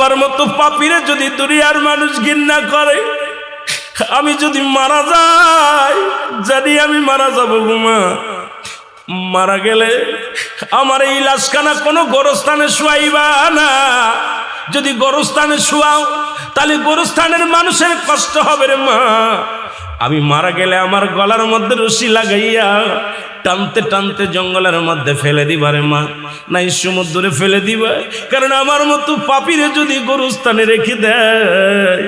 আমার মতো পাপীরে যদি দুনিয়ার মানুষ ঘৃণা করে, আমি যদি মারা যাই, জানি আমি মারা যাব গো মা। মারা গেলে আমার এই লাশখানা কোনো গোরস্থানে শুয়াইবা না। যদি গোরস্থানে শুয়াও তাহলে গোরস্থানের মানুষের কষ্ট হবে রে মা। আমি মারা গেলে আমার গলার মধ্যে রশি লাগাইয়া টানতে টানতে জঙ্গলের মধ্যে ফেলে দিবা রে মা, নাই সমুদ্রে ফেলে দিবা। কারণ আমার মতো পাপীরে যদি গোরস্থানে রেখে দেয়,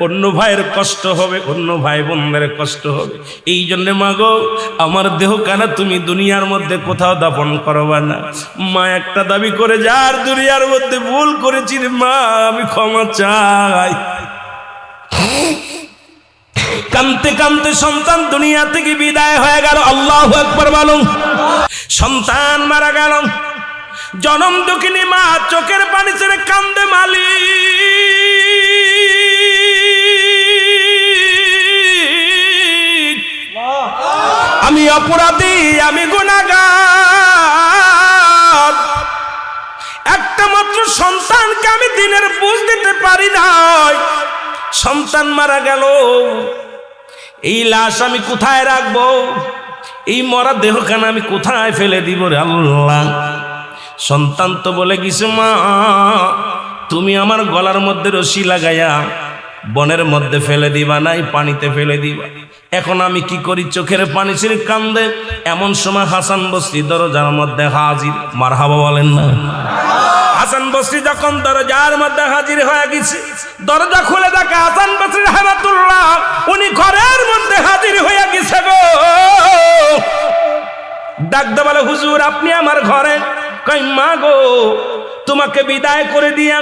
অন্য ভাইয়ের কষ্ট হবে, অন্য ভাই বোনদের কষ্ট হবে। এই জন্যে মা গো, আমার দেহ কানা তুমি দুনিয়ার মধ্যে কোথাও দাফন করবা না। মা একটা দাবি করে, যার দুনিয়ার মধ্যে ভুল করেছি রে মা, আমি ক্ষমা চাই। কানতে কানতে সন্তান দুনিয়া থেকে বিদায় হয়ে গেল। আল্লাহু আকবার বলুন। সন্তান মারা গেল। জনম দুঃখিনী মা চোখের পানি ছেড়ে কান্দে মালি। আমি অপরাধী, আমি গুনাহগার। একটা মাত্র সন্তানকে আমি দিনের বুঝ দিতে পারি নাই। সন্তান মারা গেল, এই লাশ আমি কোথায় রাখবো? এই মরা দেহখানা আমি কোথায় ফেলে দিব রে আল্লাহ? সন্তান তো বলে গেছে, মা তুমি আমার গলার মধ্যে রশি লাগাইয়া বনের মধ্যে ফেলে দিবা, নাই পানিতে ফেলে দিবা। এখন আমি কি করি? চোখের পানি ছেড়ে কান্দে। এমন সময় হাসান বসরি দরজার মধ্যে হাজির। মারহাবা বলেন না? হাসান বসরি যখন দরজার মধ্যে হাজির হয়ে গেছে, দরজা খুলে দেখে হাসান বসরি রাহমাতুল্লাহ উনি ঘরের মধ্যে হাজির হয়ে গেছে গো। ডাকতে বলে, হুজুর আপনি আমার ঘরে? কই মা গো, তোমাকে বিদায় করে দিয়া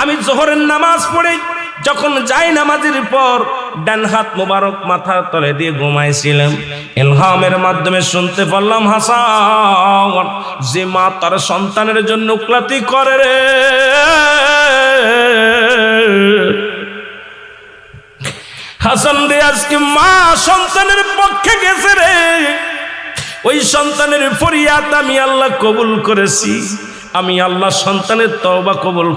আমি জোহরের নামাজ পড়ে যখন যাই নামাজের পর ডান হাত মোবারক মাথার তলে দিয়ে ঘুমাইছিলাম, ইলহামের মাধ্যমে শুনতে পারলাম, হাসান যে মা তার সন্তানের জন্য ক্লাতি করে রে, হাসান রে আজকে মা সন্তানের পক্ষে গেছে রে। ওই সন্তানের ফরিয়াদ আমি আল্লাহ কবুল করেছি। আমি আল্লাহ সন্তানের তওবা কবুল